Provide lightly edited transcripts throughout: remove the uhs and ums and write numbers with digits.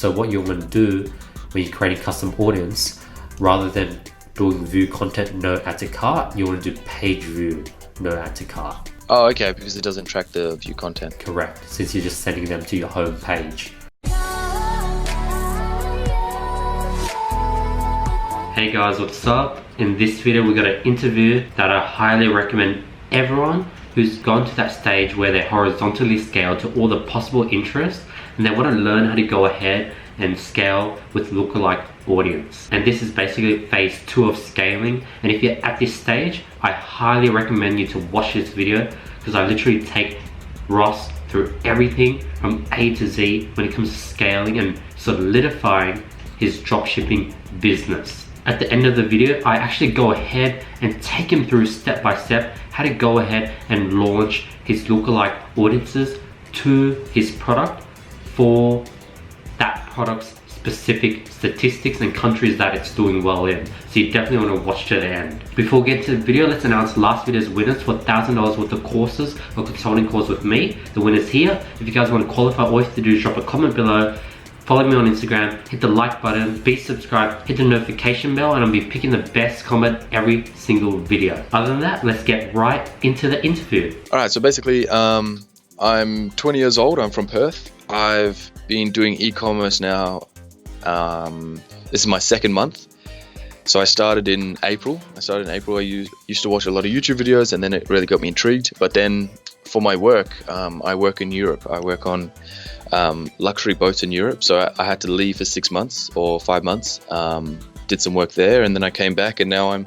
So what you want to do when you're creating custom audience, rather than doing view content, no add to cart, you want to do page view, no add to cart. Oh, okay, because it doesn't track the view content. Correct, since you're just sending them to your home page. Hey guys, what's up? In this video, we got an interview that I highly recommend everyone who's gone to that stage where they horizontally scale to all the possible interests and they want to learn how to go ahead and scale with lookalike audience. And this is basically phase 2 of scaling. And if you're at this stage, I highly recommend you to watch this video because I literally take Ross through everything from A to Z when it comes to scaling and solidifying his dropshipping business. At the end of the video, I actually go ahead and take him through step by step how to go ahead and launch his lookalike audiences to his product for that product's specific statistics and countries that it's doing well in. So you definitely want to watch to the end. Before we get to the video, let's announce last video's winners for $1,000 worth of courses or consulting calls with me. The winner's here. If you guys want to qualify, all you have to do is drop a comment below. Follow me on Instagram, hit the like button, be subscribed, hit the notification bell, and I'll be picking the best comment every single video. Other than that, let's get right into the interview. All right, so basically, I'm 20 years old. I'm from Perth. I've been doing e-commerce now. This is my second month. So I started in April. I used to watch a lot of YouTube videos, and then it really got me intrigued. But then for my work, I work in Europe. I work on luxury boats in Europe, so I had to leave for 6 months or 5 months, did some work there, and then I came back, and now I'm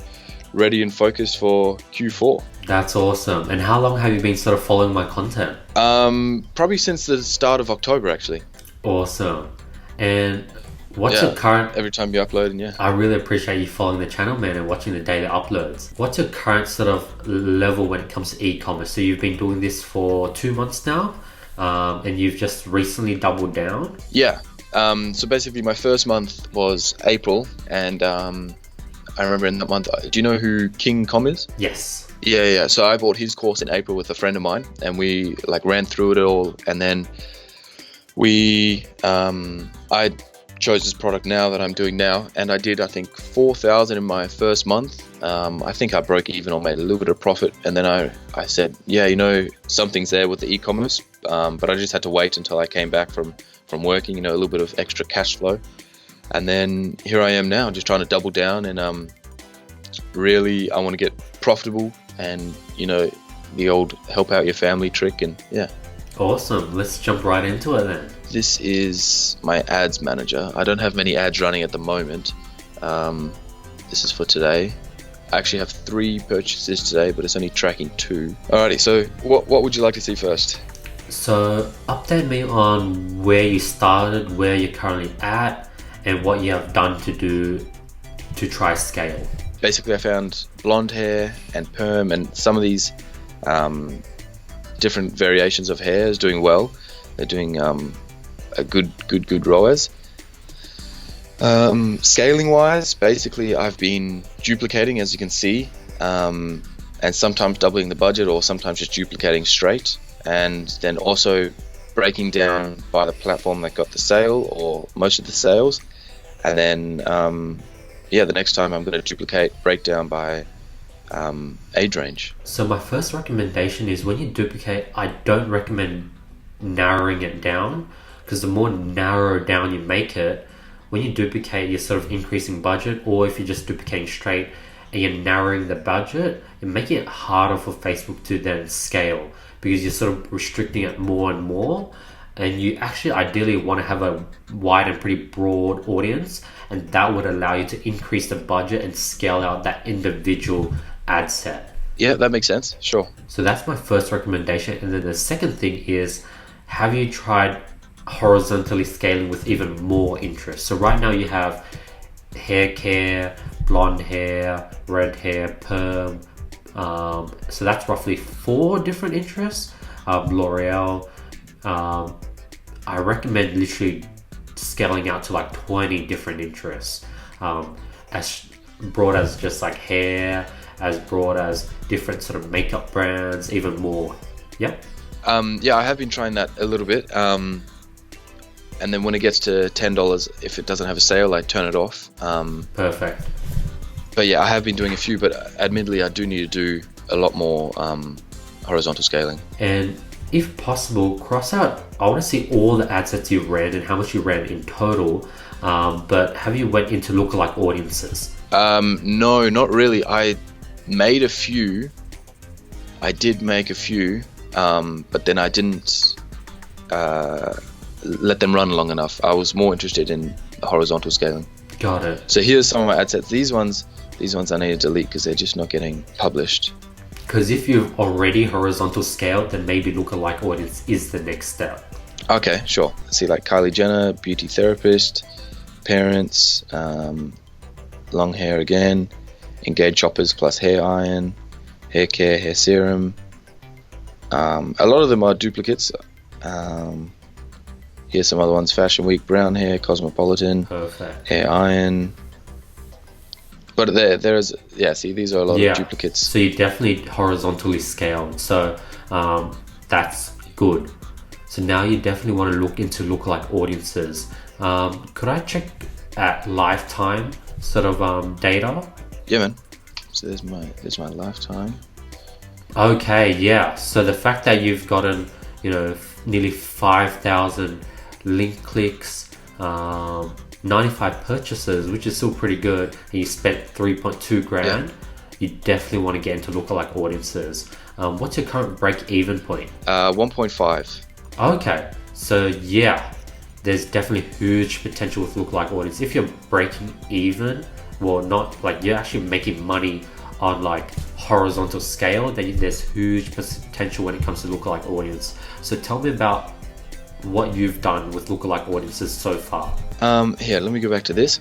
ready and focused for Q4. That's awesome. And how long have you been sort of following my content? Probably since the start of October, actually. Awesome. And what's your current... Every time you upload, and I really appreciate you following the channel, man, and watching the daily uploads. What's your current sort of level when it comes to e-commerce? So you've been doing this for 2 months now? And you've just recently doubled down? Yeah. So basically my first month was April, and I remember in that month, do you know who King Com is? Yes. Yeah. So I bought his course in April with a friend of mine, and we ran through it all, and then I chose this product now that I'm doing now, and I did, I think, 4,000 in my first month. I think I broke even or made a little bit of profit, and then I said, yeah, something's there with the e-commerce, but I just had to wait until I came back from working, a little bit of extra cash flow. And then here I am now, just trying to double down, and really I want to get profitable, and the old help out your family trick, and yeah. Awesome. Let's jump right into it then. This is my ads manager. I don't have many ads running at the moment. This is for today. I actually have 3 purchases today, but it's only tracking 2. Alrighty, so what would you like to see first? So update me on where you started, where you're currently at, and what you have done to try scale. Basically, I found blonde hair and perm, and some of these different variations of hair is doing well. They're doing a good ROAS. Scaling wise, basically I've been duplicating, as you can see, and sometimes doubling the budget, or sometimes just duplicating straight, and then also breaking down by the platform that got the sale or most of the sales, and then the next time I'm going to break down by age range. So my first recommendation is, when you duplicate, I don't recommend narrowing it down, because the more narrow down you make it, when you duplicate, you're sort of increasing budget, or if you're just duplicating straight and you're narrowing the budget, you're making it harder for Facebook to then scale, because you're sort of restricting it more and more, and you actually ideally want to have a wide and pretty broad audience, and that would allow you to increase the budget and scale out that individual ad set. Yeah, that makes sense. Sure. So that's my first recommendation. And then the second thing is, have you tried horizontally scaling with even more interest? So right now you have hair care, blonde hair, red hair, perm. So that's roughly 4 different interests. L'Oreal. I recommend literally scaling out to 20 different interests. As broad as just hair, as broad as different sort of makeup brands, even more. Yep. Yeah, I have been trying that a little bit. and then when it gets to $10, if it doesn't have a sale, I turn it off. Perfect. But yeah, I have been doing a few, but admittedly, I do need to do a lot more horizontal scaling. And if possible, cross out, I want to see all the ad sets you've ran and how much you ran in total. But have you went into lookalike audiences? No, not really. I made a few. I did make a few, but then I didn't let them run long enough. I was more interested in horizontal scaling. Got it. So here's some of my ad sets. These ones I need to delete because they're just not getting published. Because if you've already horizontal scaled, then maybe lookalike audience is the next step. Okay, sure. See, like Kylie Jenner, beauty therapist, parents, long hair again, engaged shoppers plus hair iron, hair care, hair serum. A lot of them are duplicates. Here's some other ones: Fashion Week, brown hair, Cosmopolitan, Perfect. hair iron. But there's see, these are a lot of duplicates. So you definitely horizontally scaled. So that's good. So now you definitely want to look into lookalike audiences. Could I check at lifetime sort of data? Yeah, man. So there's my lifetime. Okay, yeah. So the fact that you've gotten, nearly 5,000 link clicks, 95 purchases, which is still pretty good, and you spent 3.2 grand, you definitely want to get into lookalike audiences. What's your current break-even point? 1.5. Okay, so yeah, there's definitely huge potential with lookalike audience. If you're breaking even, well, not like you're actually making money on like horizontal scale, then there's huge potential when it comes to lookalike audience. So tell me about what you've done with lookalike audiences so far. Here, let me go back to this.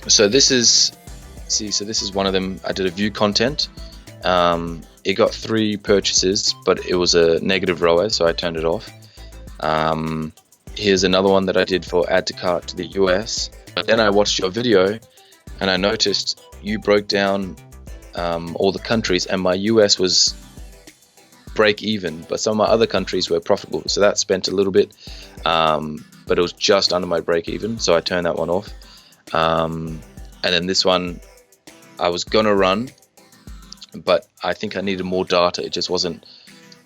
So this is one of them. I did a view content. It got 3 purchases, but it was a negative ROAS, so I turned it off. Here's another one that I did for add to cart to the US. But then I watched your video and I noticed you broke down all the countries, and my US was break even, but some of my other countries were profitable. So that spent a little bit, but it was just under my break even, so I turned that one off. And then this one I was gonna run, but I think I needed more data. It just wasn't.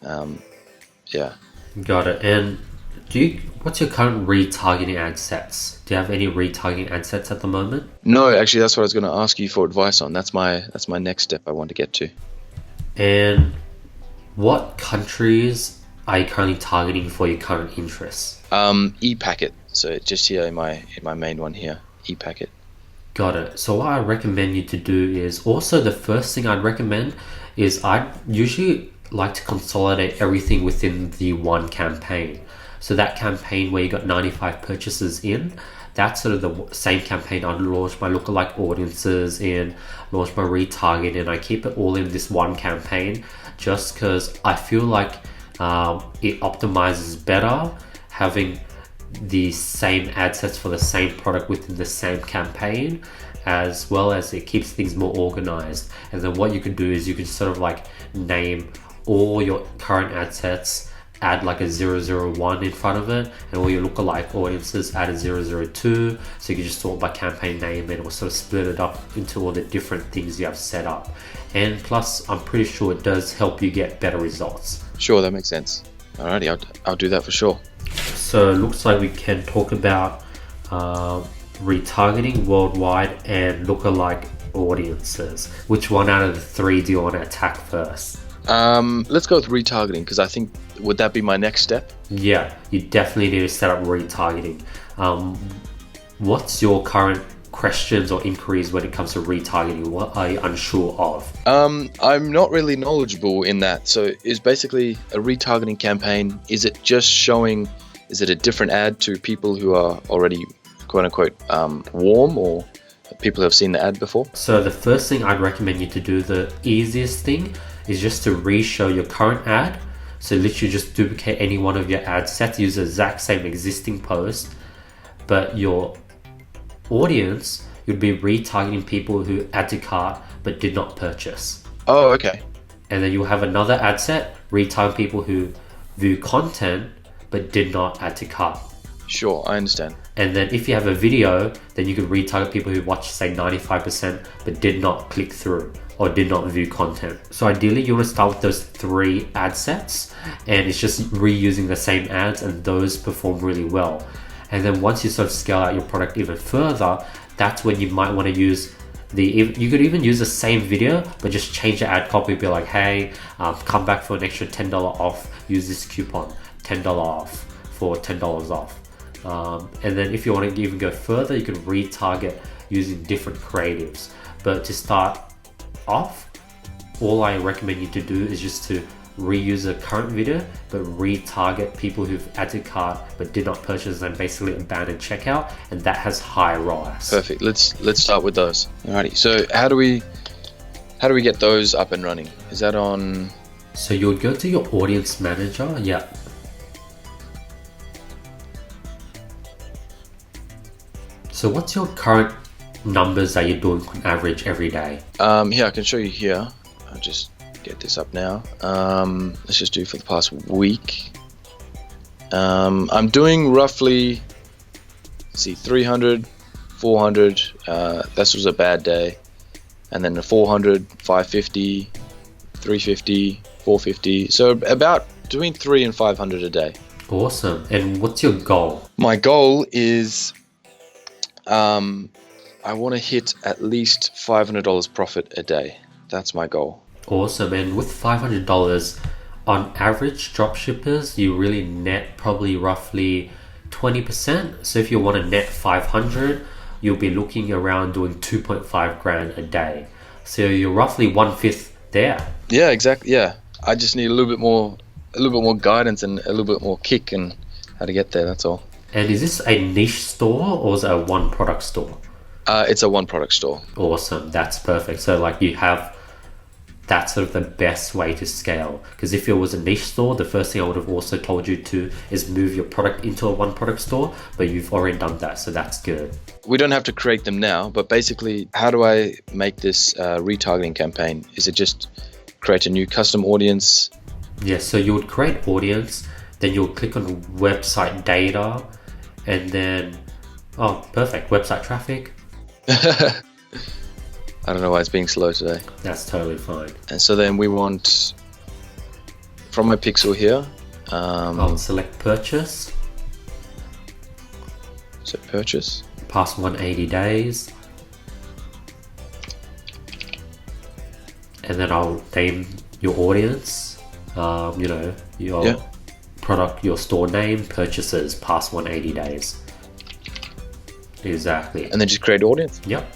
Got it. And what's your current retargeting ad sets? Do you have any retargeting ad sets at the moment? No, actually, that's what I was going to ask you for advice on. That's my next step I want to get to. And what countries are you currently targeting for your current interests? ePacket. So just here in my main one here, ePacket. Got it. So what I recommend you to do is also the first thing I'd recommend is I'd usually like to consolidate everything within the one campaign. So that campaign where you got 95 purchases in, that's sort of the same campaign I'd launch my lookalike audiences in, launch my retarget, and I keep it all in this one campaign just because I feel like it optimizes better having the same ad sets for the same product within the same campaign, as well as it keeps things more organized. And then what you can do is you can sort of like name all your current ad sets, add like a 001 in front of it, and all your lookalike audiences add a 002, so you can just sort by campaign name, and it will sort of split it up into all the different things you have set up. And plus I'm pretty sure it does help you get better results. Sure, that makes sense. Alrighty, I'll do that for sure. So it looks like we can talk about retargeting worldwide and lookalike audiences. Which one out of the 3 do you want to attack first? Let's go with retargeting, because I think, would that be my next step? Yeah, you definitely need to set up retargeting. What's your current questions or inquiries when it comes to retargeting? What are you unsure of? I'm not really knowledgeable in that. So is basically a retargeting campaign, is it just showing, is it a different ad to people who are already quote unquote warm, or people who have seen the ad before? So the first thing I'd recommend you to do, the easiest thing, is just to re-show your current ad. So literally just duplicate any one of your ad sets, use the exact same existing post, but your audience, you'd be retargeting people who add to cart but did not purchase. Oh, okay. And then you'll have another ad set, retarget people who view content but did not add to cart. Sure, I understand. And then if you have a video, then you could retarget people who watched, say, 95% but did not click through or did not view content. So ideally, you want to start with those 3 ad sets, and it's just reusing the same ads, and those perform really well. And then once you sort of scale out your product even further, that's when you might want to use you could even use the same video, but just change the ad copy. Be like, hey, come back for an extra $10 off. Use this coupon, $10 off for $10 off. And then if you want to even go further, you can retarget using different creatives. But to start off, all I recommend you to do is just to reuse a current video, but retarget people who've added cart but did not purchase and basically abandoned checkout, and that has high ROAS. Perfect. Let's start with those. Alrighty. So how do we get those up and running? Is that on? So you would go to your audience manager. Yeah. So what's your current numbers that you're doing on average every day? Yeah, I can show you here. I'll just get this up now. Let's just do for the past week. I'm doing roughly, let's see, 300, 400. This was a bad day. And then the 400, 550, 350, 450. So about between 300 and 500 a day. Awesome. And what's your goal? My goal is I want to hit at least $500 profit a day. That's my goal. Awesome. And with $500, on average, dropshippers, you really net probably roughly 20%. So if you want to net 500, you'll be looking around doing 2.5 grand a day. So you're roughly 1/5 there. Yeah, exactly. Yeah, I just need a little bit more guidance and a little bit more kick and how to get there. That's all. And is this a niche store or is it a one product store? It's a one product store. Awesome. That's perfect. So like you have, that's sort of the best way to scale. Because if it was a niche store, the first thing I would have also told you to is move your product into a one product store, but you've already done that, so that's good. We don't have to create them now, but basically, how do I make this retargeting campaign? Is it just create a new custom audience? Yeah, so you would create audience, then you'll click on website data, and then, oh, perfect, website traffic. I don't know why it's being slow today. That's totally fine. And so then we want, from my pixel here, I'll select purchase. So purchase. Past 180 days. And then I'll name your audience, your product, your store name, purchases past 180 days. Exactly. And then just create audience. Yep.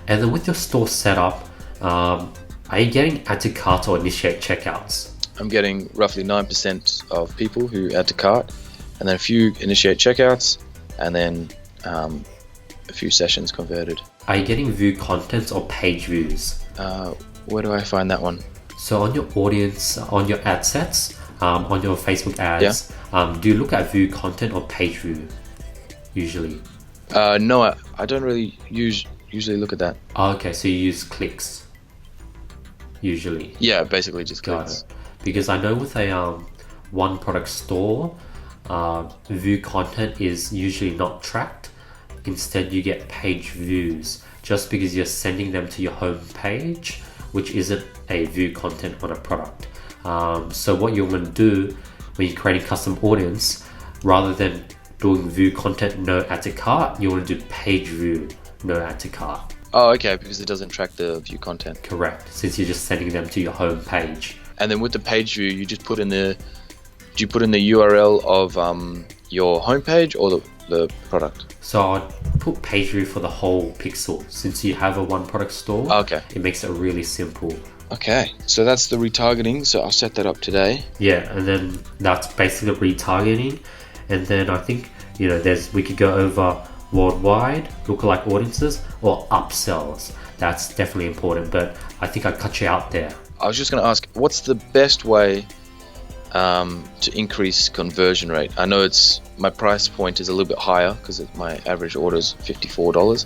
And then with your store setup, are you getting add to cart or initiate checkouts? I'm getting roughly 9% of people who add to cart, and then a few initiate checkouts, and then a few sessions converted. Are you getting view contents or page views? Where do I find that one? So on your audience, on your ad sets, on your Facebook ads, do you look at view content or page view usually? No, I don't really usually look at that. Okay, so you use clicks usually. Yeah, basically just Got clicks. it. Because I know with a one product store, view content is usually not tracked. Instead, you get page views just because you're sending them to your home page, which isn't a view content on a product. So what you're going to do when you're creating custom audience, rather than doing view content no add to cart, you want to do page view no add to cart. Oh, okay, because it doesn't track the view content. Correct, since you're just sending them to your home page. And then with the page view, you just put in the URL of your homepage or the product? So I'd put page view for the whole pixel. Since you have a one product store, Okay. It makes it really simple. Okay, so that's the retargeting. So I'll set that up today. Yeah, and then that's basically retargeting. And then I think, we could go over worldwide, lookalike audiences, or upsells. That's definitely important, but I think I cut you out there. I was just going to ask, what's the best way to increase conversion rate? I know my price point is a little bit higher because my average order is $54.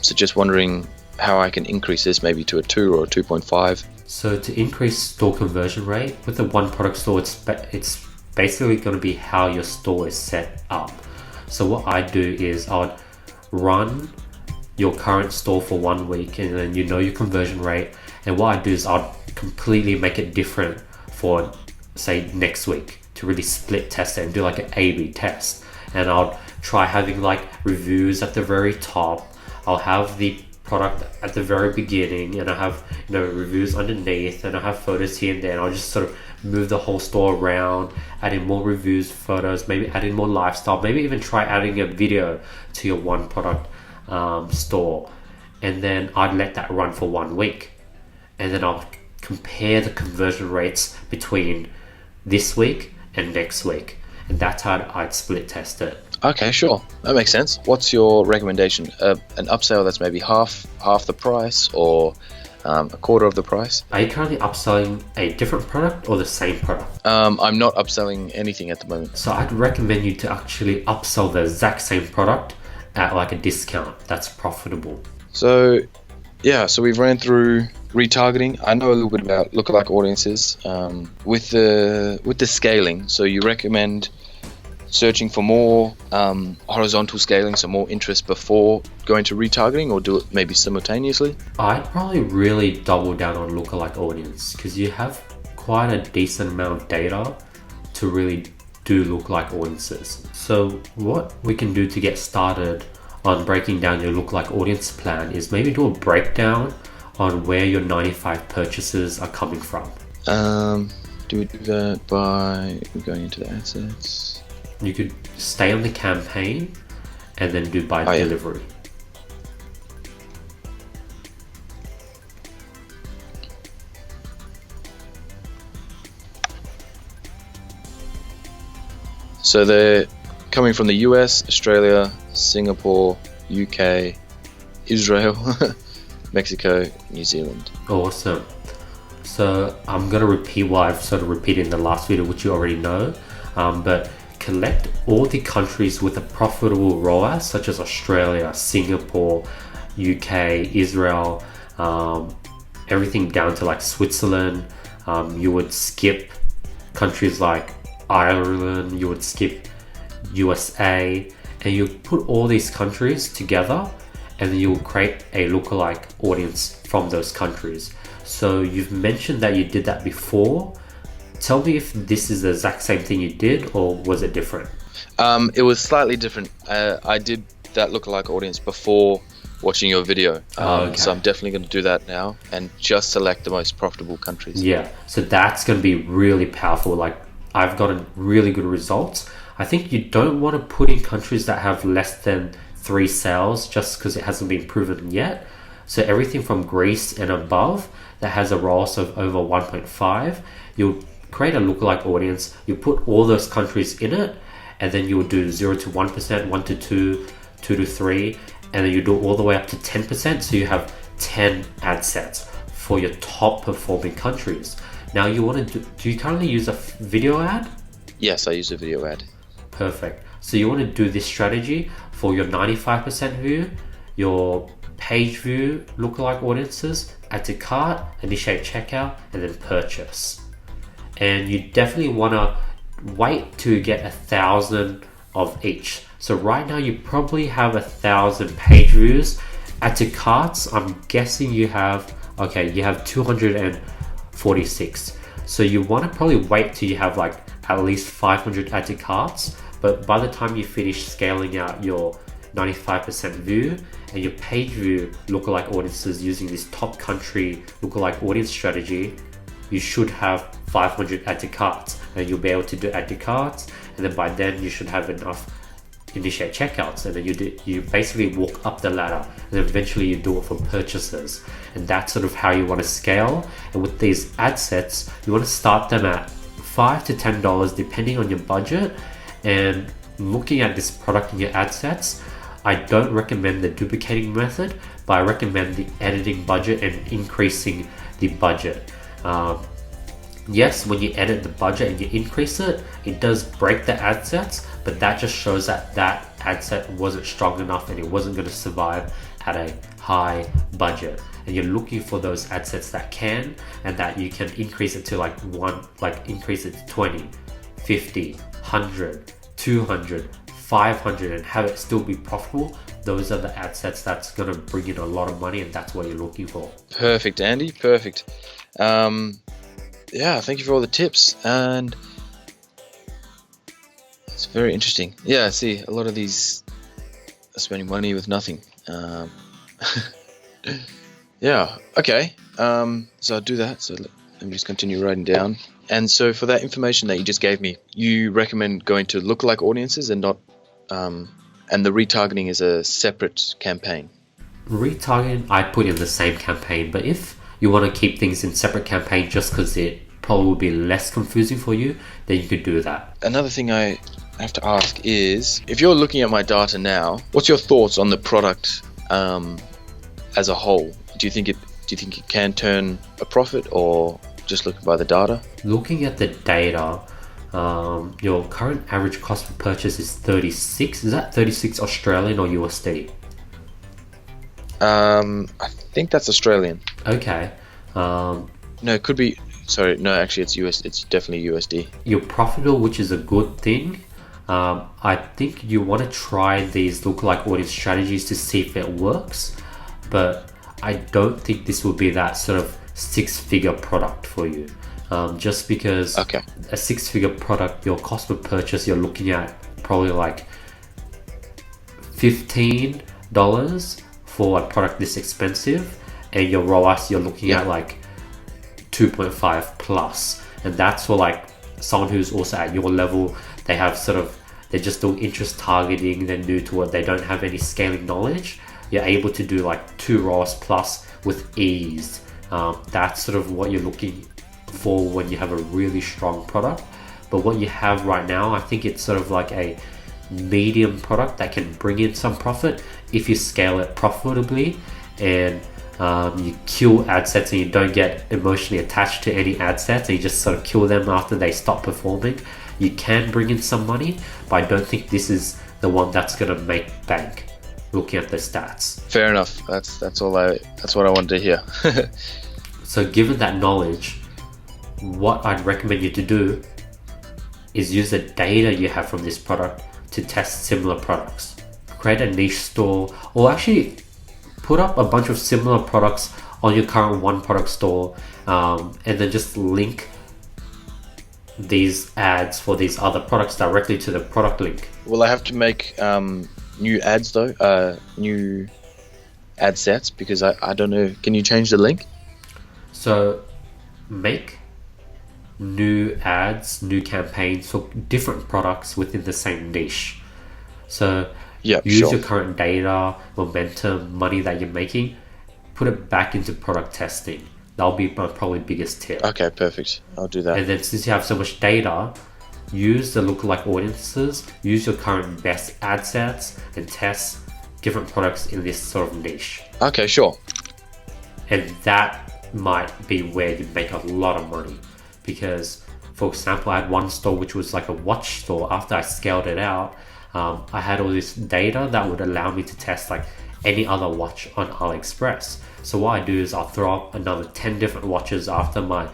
So just wondering how I can increase this maybe to a 2 or a 2.5. So to increase store conversion rate with the one product store, it's basically going to be how your store is set up. So what I do is I'd run your current store for 1 week, and then you know your conversion rate. And what I do is I'd completely make it different for, say, next week, to really split test it and do like an A/B test. And I'll try having like reviews at the very top. I'll have the product at the very beginning, and I have, you know, reviews underneath, and I have photos here and there, and I'll just sort of move the whole store around, add in more reviews, photos, maybe add in more lifestyle, maybe even try adding a video to your one product store. And then I'd let that run for 1 week, and then I'll compare the conversion rates between this week and next week, and that's how I'd split test it. Okay, sure, that makes sense. What's your recommendation? An upsell that's maybe half the price, or a quarter of the price? Are you currently upselling a different product or the same product? I'm not upselling anything at the moment. So I'd recommend you to actually upsell the exact same product at like a discount that's profitable. So yeah, so we've ran through retargeting. I know a little bit about lookalike audiences. With the scaling, so you recommend searching for more horizontal scaling, so more interest before going to retargeting, or do it maybe simultaneously? I'd probably really double down on lookalike audience, because you have quite a decent amount of data to really do lookalike audiences. So what we can do to get started on breaking down your lookalike audience plan is maybe do a breakdown on where your 95 purchases are coming from. Do we do that by going into the ad sets? You could stay on the campaign and then do by delivery. So they're coming from the US, Australia, Singapore, UK, Israel, Mexico, New Zealand. Awesome. So I'm going to repeat what I've sort of repeated in the last video, which you already know, but collect all the countries with a profitable ROAS, such as Australia, Singapore, UK, Israel, everything down to like Switzerland. You would skip countries like Ireland, you would skip USA, and you put all these countries together, and then you'll create a lookalike audience from those countries. So you've mentioned that you did that before. Tell me if this is the exact same thing you did, or was it different? It was slightly different. I did that lookalike audience before watching your video. Okay. So I'm definitely going to do that now and just select the most profitable countries. Yeah, so that's going to be really powerful. Like, I've gotten really good results. I think you don't want to put in countries that have less than 3 sales just because it hasn't been proven yet. So everything from Greece and above that has a ROAS of over 1.5, you'll create a lookalike audience, you put all those countries in it, and then you'll do 0 to 1%, 1 to 2, 2 to 3, and then you do all the way up to 10%. So you have 10 ad sets for your top performing countries. Now you want to do you currently use a video ad? Yes, I use a video ad. Perfect. So you want to do this strategy for your 95% view, your page view lookalike audiences, add to cart, initiate checkout, and then purchase. And you definitely want to wait to get 1,000 of each. So right now you probably have 1,000 page views. Add to carts, I'm guessing you have 246. So you want to probably wait till you have like at least 500 add to carts. But by the time you finish scaling out your 95% view and your page view lookalike audiences using this top country lookalike audience strategy, you should have 500 add to carts, and you'll be able to do add to carts, and then by then you should have enough initiate checkouts, and then you basically walk up the ladder, and then eventually you do it for purchases. And that's sort of how you want to scale. And with these ad sets, you want to start them at $5 to $10 depending on your budget. And looking at this product in your ad sets, I don't recommend the duplicating method, but I recommend the editing budget and increasing the budget. Yes, when you edit the budget and you increase it, it does break the ad sets, but that just shows that that ad set wasn't strong enough and it wasn't going to survive at a high budget. And you're looking for those ad sets that can, and that you can increase it to increase it to 20, 50, 100, 200, 500 and have it still be profitable, those are the ad sets that's going to bring in a lot of money, and that's what you're looking for. Perfect, Andy. Perfect. Yeah, thank you for all the tips, and it's very interesting. Yeah, I see a lot of these are spending money with nothing. Yeah, okay. So I'll do that. So let me just continue writing down. And so for that information that you just gave me, you recommend going to Lookalike Audiences and not, and the retargeting is a separate campaign. Retargeting, I'd put in the same campaign, but if you want to keep things in separate campaign just because it probably will be less confusing for you, then you could do that. Another thing I have to ask is, if you're looking at my data now, what's your thoughts on the product as a whole? Do you think it can turn a profit, or just looking by the data? Looking at the data, your current average cost per purchase is 36. Is that 36 Australian or USD? I think that's Australian. Okay. No, it could be. Sorry, no, actually, it's US. It's definitely USD. You're profitable, which is a good thing. I think you want to try these lookalike audience strategies to see if it works, but I don't think this will be that sort of six-figure product for you. Just because Okay. a six-figure product, your cost per purchase, you're looking at probably like $15 for a product this expensive, and your ROAS, you're looking at like 2.5 plus, and that's for like someone who's also at your level. They have they're just doing interest targeting, they're new to it, they don't have any scaling knowledge. You're able to do like 2 ROAS plus with ease. That's sort of what you're looking for when you have a really strong product. But what you have right now, I think it's sort of like a medium product that can bring in some profit if you scale it profitably, and you kill ad sets and you don't get emotionally attached to any ad sets, and you just sort of kill them after they stop performing. You can bring in some money, but I don't think this is the one that's going to make bank, looking at the stats. Fair enough. That's what I wanted to hear. So given that knowledge, what I'd recommend you to do is use the data you have from this product to test similar products. Create a niche store, or actually put up a bunch of similar products on your current one product store, and then just link these ads for these other products directly to the product link. Will I have to make new ads though? New ad sets, because I don't know. Can you change the link? So make new ads, new campaigns for different products within the same niche. So use your current data, momentum, money that you're making, put it back into product testing. That'll be my probably biggest tip. Okay, perfect. I'll do that. And then since you have so much data, use the lookalike audiences, use your current best ad sets, and test different products in this sort of niche. Okay, sure. And that might be where you make a lot of money, because for example, I had one store which was like a watch store. After I scaled it out, I had all this data that would allow me to test like any other watch on AliExpress. So what I do is I'll throw up another 10 different watches after my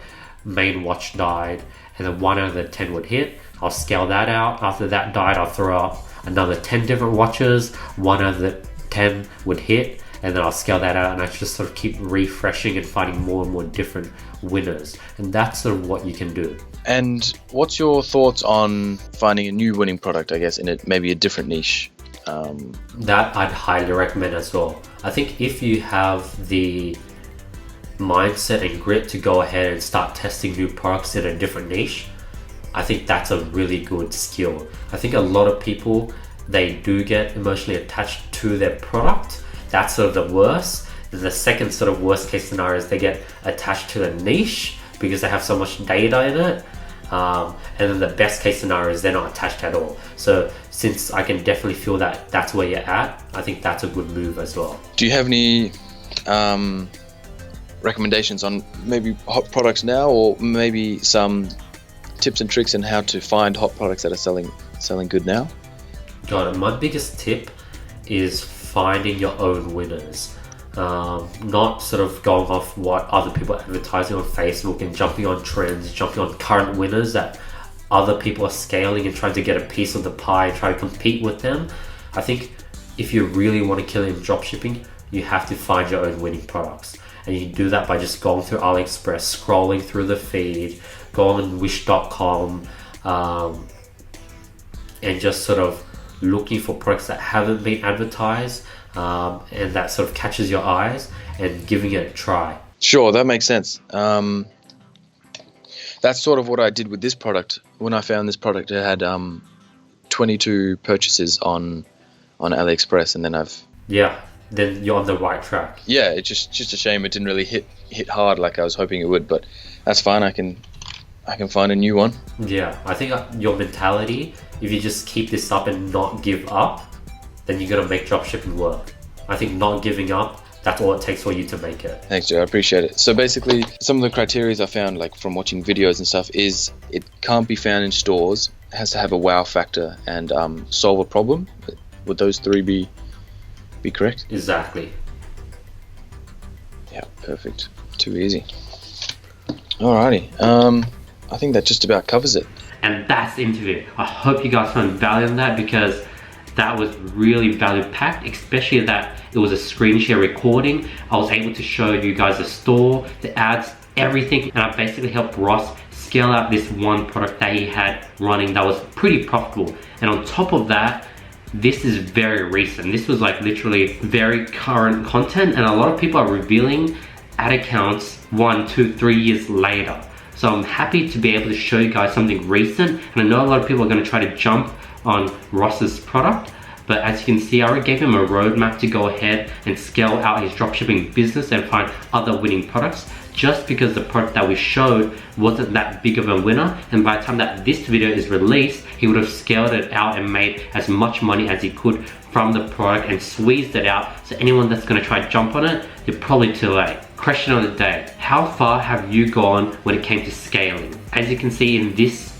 main watch died, and then 1 out of the 10 would hit. I'll scale that out. After that died, I'll throw up another 10 different watches, 1 out of the 10 would hit, and then I'll scale that out, and I just sort of keep refreshing and finding more and more different winners. And that's sort of what you can do. And what's your thoughts on finding a new winning product, I guess, in maybe a different niche? That I'd highly recommend as well. I think if you have the mindset and grit to go ahead and start testing new products in a different niche, I think that's a really good skill. I think a lot of people, they do get emotionally attached to their product. That's sort of the worst. The second sort of worst case scenario is they get attached to the niche because they have so much data in it. And then the best case scenario is they're not attached at all. So since I can definitely feel that that's where you're at, I think that's a good move as well. Do you have any recommendations on maybe hot products now, or maybe some tips and tricks on how to find hot products that are selling good now? Got it. My biggest tip is finding your own winners. Not sort of going off what other people are advertising on Facebook and jumping on trends, jumping on current winners that other people are scaling and trying to get a piece of the pie and try to compete with them. I think if you really want to kill in dropshipping, you have to find your own winning products. And you do that by just going through AliExpress, scrolling through the feed, going on wish.com, and just sort of looking for products that haven't been advertised, and that sort of catches your eyes, and giving it a try. Sure, that makes sense. That's sort of what I did with this product. When I found this product, it had 22 purchases on AliExpress, and then then you're on the right track. Yeah, it's just a shame it didn't really hit hard like I was hoping it would, but that's fine. I can find a new one. Yeah, I think your mentality, if you just keep this up and not give up, then you're gonna make dropshipping work. I think not giving up, that's all it takes for you to make it. Thanks, Joe. I appreciate it. So basically, some of the criteria I found, like from watching videos and stuff, is it can't be found in stores. It has to have a wow factor and solve a problem. Would those three be correct? Exactly. Yeah, perfect. Too easy. Alrighty. I think that just about covers it. And that's the interview. I hope you guys found value in that, because that was really value packed, especially that it was a screen share recording. I was able to show you guys the store, the ads, everything, and I basically helped Ross scale out this one product that he had running that was pretty profitable. And on top of that, this is very recent. This was like literally very current content, and a lot of people are revealing ad accounts 1, 2, 3 years later. So I'm happy to be able to show you guys something recent, and I know a lot of people are going to try to jump on Ross's product, but as you can see, I already gave him a roadmap to go ahead and scale out his dropshipping business and find other winning products, just because the product that we showed wasn't that big of a winner, and by the time that this video is released, he would have scaled it out and made as much money as he could from the product and squeezed it out. So anyone that's going to try to jump on it, you're probably too late. Question of the day: how far have you gone when it came to scaling? As you can see in this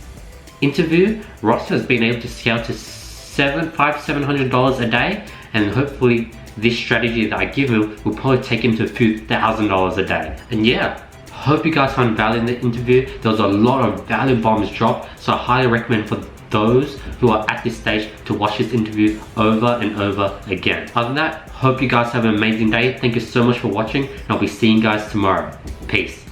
interview, Ross has been able to scale to $700 a day, and hopefully this strategy that I give him will probably take him to a few $1,000s a day. And yeah, hope you guys found value in the interview. There was a lot of value bombs dropped, so I highly recommend for those who are at this stage to watch this interview over and over again. Other than that, hope you guys have an amazing day. Thank you so much for watching, and I'll be seeing you guys tomorrow. Peace.